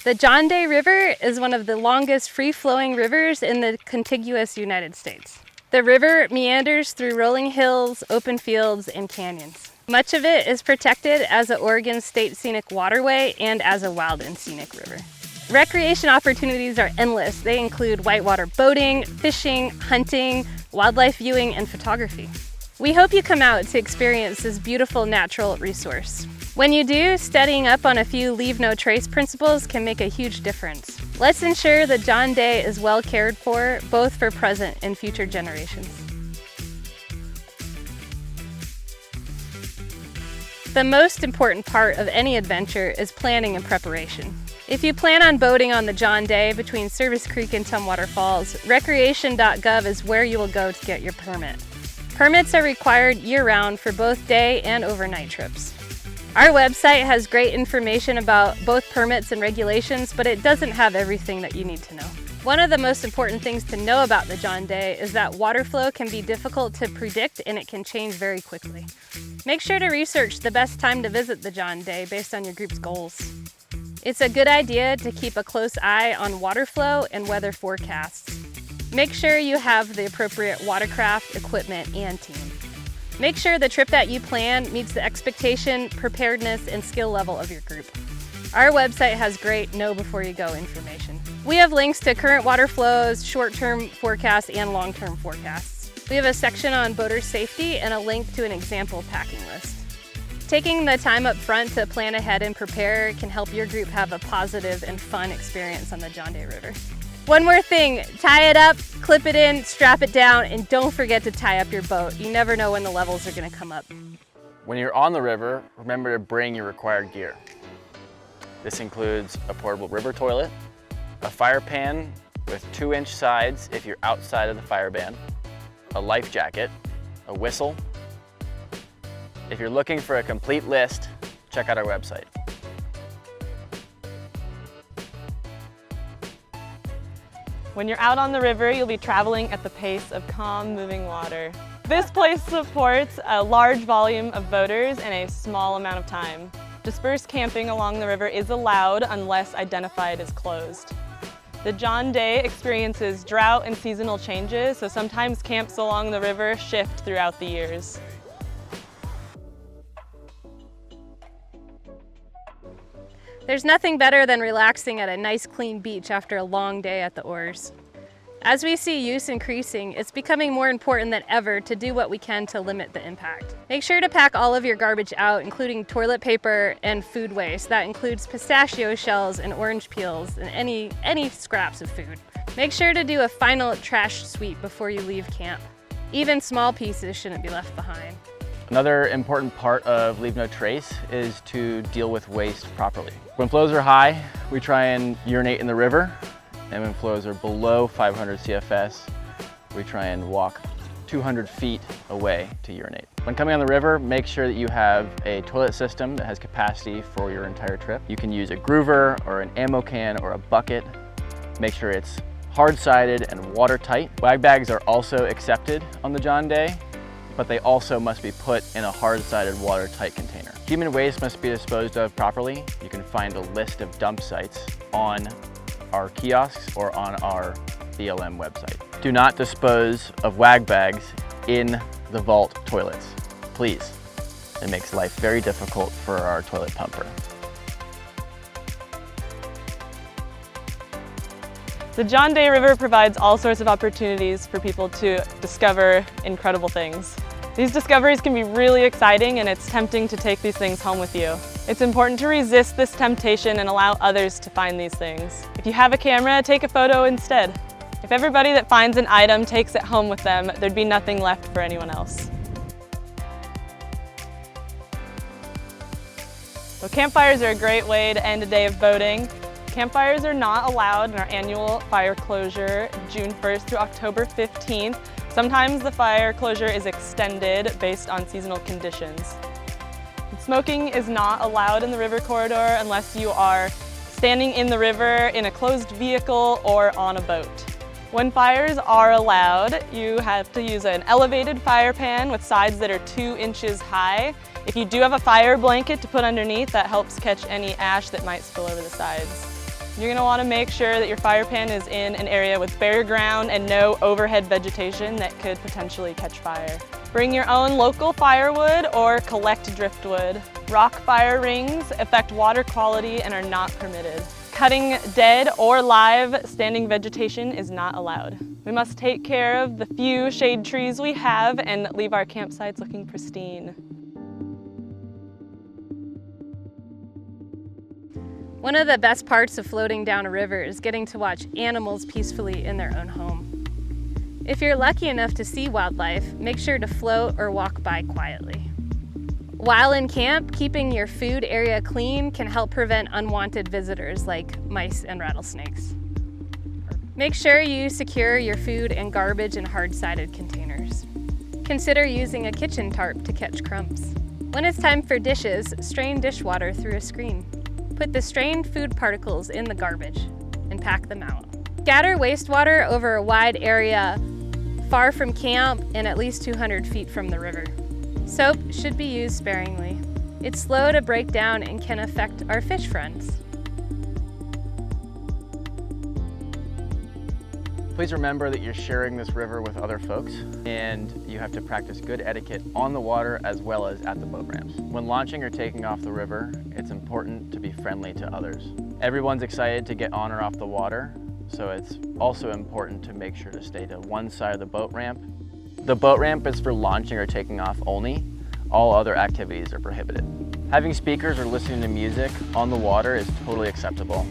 The John Day River is one of the longest free-flowing rivers in the contiguous United States. The river meanders through rolling hills, open fields, and canyons. Much of it is protected as an Oregon State Scenic Waterway and as a wild and scenic river. Recreation opportunities are endless. They include whitewater boating, fishing, hunting, wildlife viewing, and photography. We hope you come out to experience this beautiful natural resource. When you do, studying up on a few leave no trace principles can make a huge difference. Let's ensure that John Day is well cared for, both for present and future generations. The most important part of any adventure is planning and preparation. If you plan on boating on the John Day between Service Creek and Tumwater Falls, recreation.gov is where you will go to get your permit. Permits are required year-round for both day and overnight trips. Our website has great information about both permits and regulations, but it doesn't have everything that you need to know. One of the most important things to know about the John Day is that water flow can be difficult to predict and it can change very quickly. Make sure to research the best time to visit the John Day based on your group's goals. It's a good idea to keep a close eye on water flow and weather forecasts. Make sure you have the appropriate watercraft, equipment, and team. Make sure the trip that you plan meets the expectation, preparedness, and skill level of your group. Our website has great know before you go information. We have links to current water flows, short-term forecasts, and long-term forecasts. We have a section on boater safety and a link to an example packing list. Taking the time up front to plan ahead and prepare can help your group have a positive and fun experience on the John Day River. One more thing, tie it up, clip it in, strap it down, and don't forget to tie up your boat. You never know when the levels are going to come up. When you're on the river, remember to bring your required gear. This includes a portable river toilet, a fire pan with 2-inch sides if you're outside of the fire ban, a life jacket, a whistle. If you're looking for a complete list, check out our website. When you're out on the river, you'll be traveling at the pace of calm, moving water. This place supports a large volume of boaters in a small amount of time. Dispersed camping along the river is allowed unless identified as closed. The John Day experiences drought and seasonal changes, so sometimes camps along the river shift throughout the years. There's nothing better than relaxing at a nice clean beach after a long day at the oars. As we see use increasing, it's becoming more important than ever to do what we can to limit the impact. Make sure to pack all of your garbage out, including toilet paper and food waste. That includes pistachio shells and orange peels and any scraps of food. Make sure to do a final trash sweep before you leave camp. Even small pieces shouldn't be left behind. Another important part of Leave No Trace is to deal with waste properly. When flows are high, we try and urinate in the river, and when flows are below 500 CFS, we try and walk 200 feet away to urinate. When coming on the river, make sure that you have a toilet system that has capacity for your entire trip. You can use a groover or an ammo can or a bucket. Make sure it's hard-sided and watertight. Wag bags are also accepted on the John Day, but they also must be put in a hard-sided, watertight container. Human waste must be disposed of properly. You can find a list of dump sites on our kiosks or on our BLM website. Do not dispose of wag bags in the vault toilets, please. It makes life very difficult for our toilet pumper. The John Day River provides all sorts of opportunities for people to discover incredible things. These discoveries can be really exciting, and it's tempting to take these things home with you. It's important to resist this temptation and allow others to find these things. If you have a camera, take a photo instead. If everybody that finds an item takes it home with them, there'd be nothing left for anyone else. So campfires are a great way to end a day of boating. Campfires are not allowed in our annual fire closure, June 1st through October 15th. Sometimes the fire closure is extended based on seasonal conditions. Smoking is not allowed in the river corridor unless you are standing in the river in a closed vehicle or on a boat. When fires are allowed, you have to use an elevated fire pan with sides that are 2 inches high. If you do have a fire blanket to put underneath, that helps catch any ash that might spill over the sides. You're going to want to make sure that your fire pan is in an area with bare ground and no overhead vegetation that could potentially catch fire. Bring your own local firewood or collect driftwood. Rock fire rings affect water quality and are not permitted. Cutting dead or live standing vegetation is not allowed. We must take care of the few shade trees we have and leave our campsites looking pristine. One of the best parts of floating down a river is getting to watch animals peacefully in their own home. If you're lucky enough to see wildlife, make sure to float or walk by quietly. While in camp, keeping your food area clean can help prevent unwanted visitors like mice and rattlesnakes. Make sure you secure your food and garbage in hard-sided containers. Consider using a kitchen tarp to catch crumbs. When it's time for dishes, strain dishwater through a screen. Put the strained food particles in the garbage and pack them out. Scatter wastewater over a wide area far from camp and at least 200 feet from the river. Soap should be used sparingly. It's slow to break down and can affect our fish friends. Please remember that you're sharing this river with other folks, and you have to practice good etiquette on the water as well as at the boat ramps. When launching or taking off the river, it's important to be friendly to others. Everyone's excited to get on or off the water, so it's also important to make sure to stay to one side of the boat ramp. The boat ramp is for launching or taking off only. All other activities are prohibited. Having speakers or listening to music on the water is totally acceptable.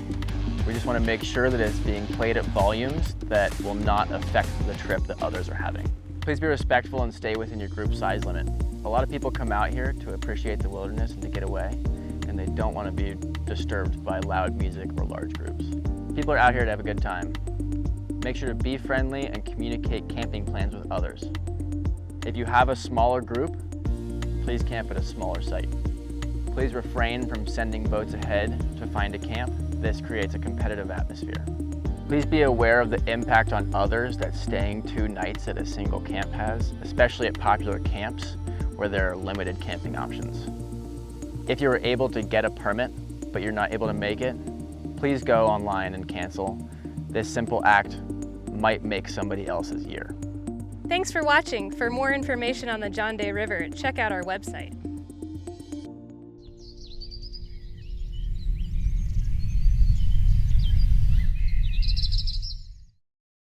We just want to make sure that it's being played at volumes that will not affect the trip that others are having. Please be respectful and stay within your group size limit. A lot of people come out here to appreciate the wilderness and to get away, and they don't want to be disturbed by loud music or large groups. People are out here to have a good time. Make sure to be friendly and communicate camping plans with others. If you have a smaller group, please camp at a smaller site. Please refrain from sending boats ahead to find a camp. This creates a competitive atmosphere. Please be aware of the impact on others that staying 2 nights at a single camp has, especially at popular camps where there are limited camping options. If you were able to get a permit, but you're not able to make it, please go online and cancel. This simple act might make somebody else's year. Thanks for watching. For more information on the John Day River, check out our website.